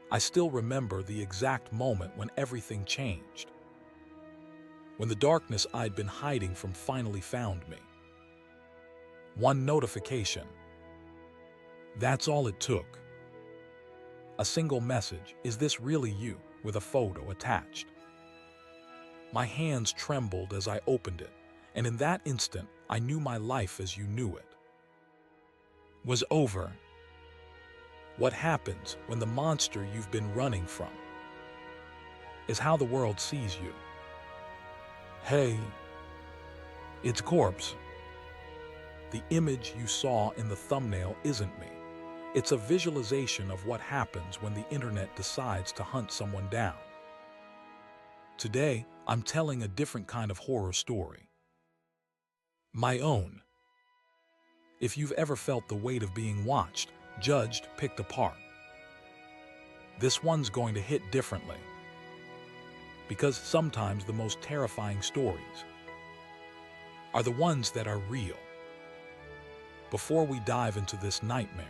I still remember the exact moment when everything changed. When the darkness I'd been hiding from finally found me. One notification. That's all it took. A single message, "Is this really you?" with a photo attached. My hands trembled as I opened it, and in that instant, I knew my life as you knew it was over. What happens when the monster you've been running from is how the world sees you. Hey, it's corpse. The image you saw in the thumbnail isn't me. It's a visualization of what happens when the internet decides to hunt someone down. Today, I'm telling a different kind of horror story. My own. If you've ever felt the weight of being watched, judged, picked apart, this one's going to hit differently. Because sometimes the most terrifying stories are the ones that are real. Before we dive into this nightmare,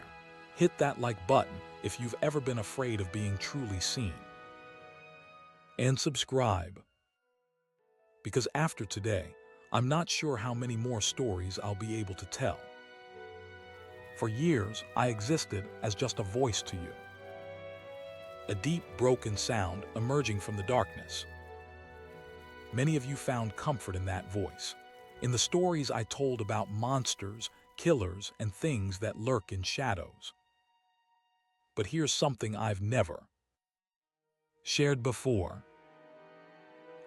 hit that like button if you've ever been afraid of being truly seen. And subscribe. Because after today, I'm not sure how many more stories I'll be able to tell. For years, I existed as just a voice to you. A deep, broken sound emerging from the darkness. Many of you found comfort in that voice, in the stories I told about monsters, killers, and things that lurk in shadows. But here's something I've never shared before.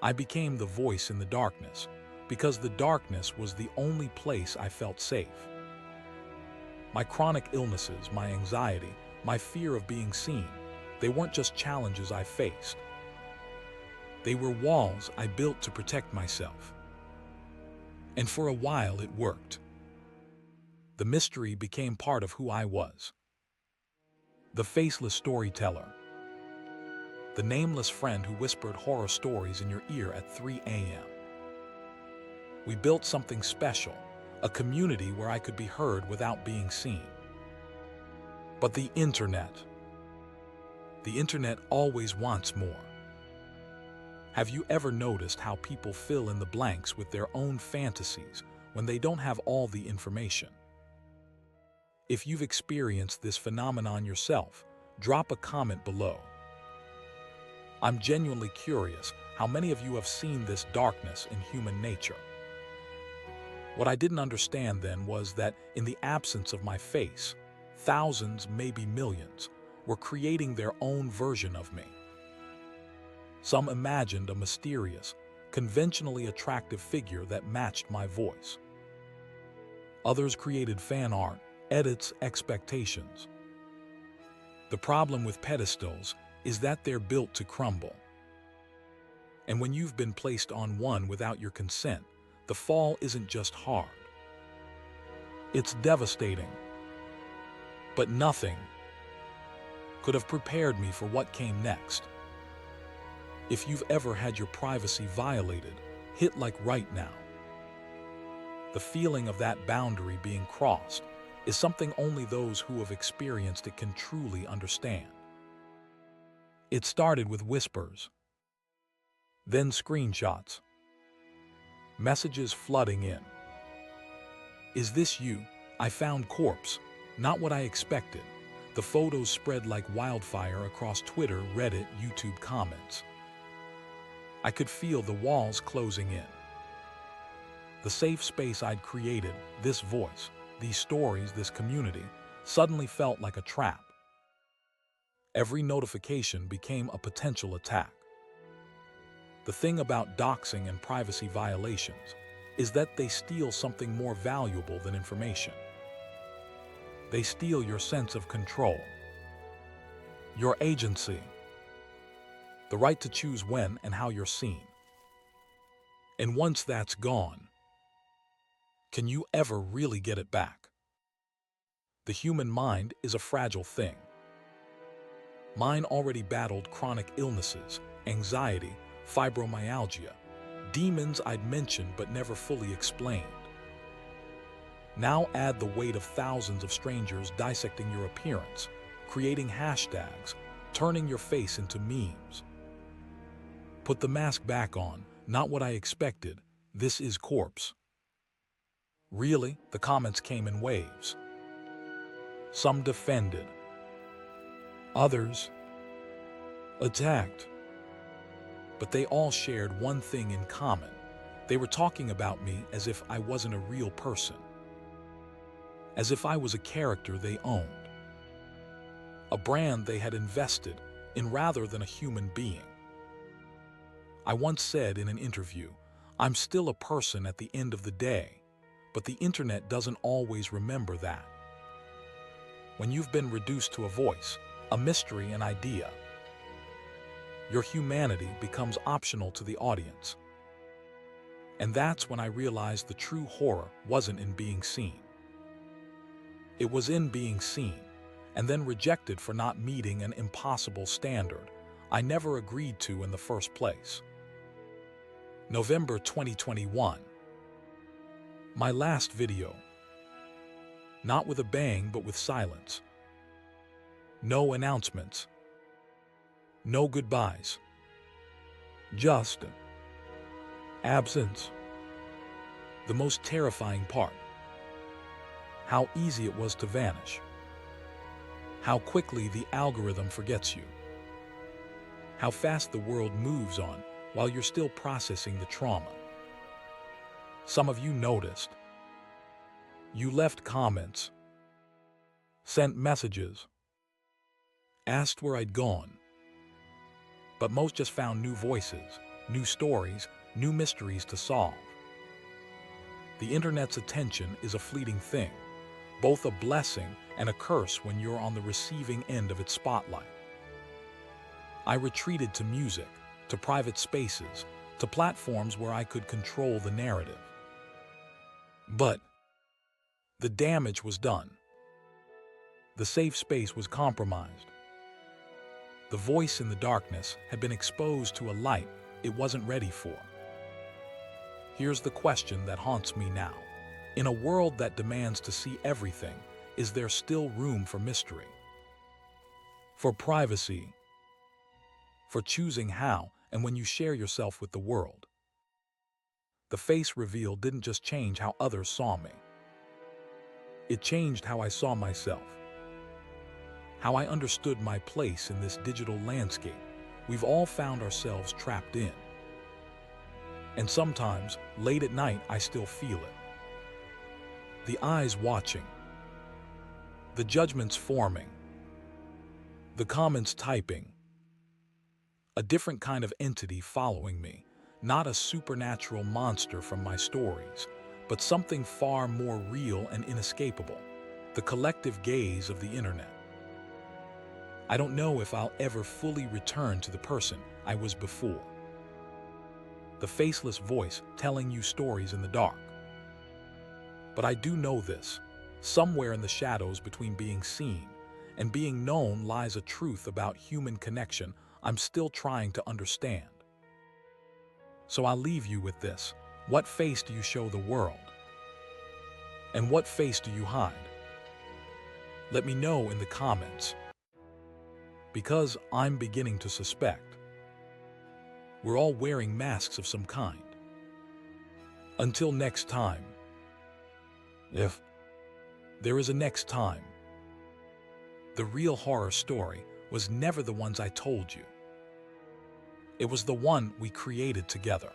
I became the voice in the darkness because the darkness was the only place I felt safe. My chronic illnesses, my anxiety, my fear of being seen, they weren't just challenges I faced. They were walls I built to protect myself. And for a while it worked. The mystery became part of who I was. The faceless storyteller. The nameless friend who whispered horror stories in your ear at 3 a.m. We built something special, a community where I could be heard without being seen. But the internet always wants more. Have you ever noticed how people fill in the blanks with their own fantasies when they don't have all the information? If you've experienced this phenomenon yourself, drop a comment below. I'm genuinely curious how many of you have seen this darkness in human nature. What I didn't understand then was that in the absence of my face, thousands, maybe millions, were creating their own version of me. Some imagined a mysterious, conventionally attractive figure that matched my voice. Others created fan art, edits, expectations. The problem with pedestals is that they're built to crumble. And when you've been placed on one without your consent, the fall isn't just hard. It's devastating. But nothing could have prepared me for what came next. If you've ever had your privacy violated, hit like right now. The feeling of that boundary being crossed is something only those who have experienced it can truly understand. It started with whispers, then screenshots, messages flooding in. "Is this you? I found corpse." Not what I expected. The photos spread like wildfire across Twitter, Reddit, YouTube comments. I could feel the walls closing in. The safe space I'd created, this voice, these stories, this community, suddenly felt like a trap. Every notification became a potential attack. The thing about doxing and privacy violations is that they steal something more valuable than information. They steal your sense of control, your agency, the right to choose when and how you're seen. And once that's gone, can you ever really get it back? The human mind is a fragile thing. Mine already battled chronic illnesses, anxiety, fibromyalgia, demons I'd mentioned but never fully explained. Now add the weight of thousands of strangers dissecting your appearance, creating hashtags, turning your face into memes. Put the mask back on, not what I expected. This is corpse. Really? The comments came in waves. Some defended. Others attacked. But they all shared one thing in common. They were talking about me as if I wasn't a real person. As if I was a character they owned. A brand they had invested in rather than a human being. I once said in an interview, I'm still a person at the end of the day, but the internet doesn't always remember that. When you've been reduced to a voice, a mystery, an idea, your humanity becomes optional to the audience. And that's when I realized the true horror wasn't in being seen. It was in being seen, and then rejected for not meeting an impossible standard I never agreed to in the first place. November 2021. My last video. Not with a bang, but with silence. No announcements. No goodbyes. Just absence. The most terrifying part. How easy it was to vanish. How quickly the algorithm forgets you. How fast the world moves on while you're still processing the trauma. Some of you noticed. You left comments, sent messages, asked where I'd gone. But most just found new voices, new stories, new mysteries to solve. The internet's attention is a fleeting thing, both a blessing and a curse when you're on the receiving end of its spotlight. I retreated to music, to private spaces, to platforms where I could control the narrative. But the damage was done. The safe space was compromised. The voice in the darkness had been exposed to a light it wasn't ready for. Here's the question that haunts me now. In a world that demands to see everything, is there still room for mystery? For privacy? For choosing how and when you share yourself with the world? The face reveal didn't just change how others saw me. It changed how I saw myself. How I understood my place in this digital landscape we've all found ourselves trapped in. And sometimes, late at night, I still feel it. The eyes watching. The judgments forming. The comments typing. A different kind of entity following me, not a supernatural monster from my stories, but something far more real and inescapable, the collective gaze of the internet. I don't know if I'll ever fully return to the person I was before. The faceless voice telling you stories in the dark. But I do know this, somewhere in the shadows between being seen and being known lies a truth about human connection I'm still trying to understand. So I'll leave you with this. What face do you show the world? And what face do you hide? Let me know in the comments. Because I'm beginning to suspect. We're all wearing masks of some kind. Until next time. If there is a next time. The real horror story was never the ones I told you. It was the one we created together.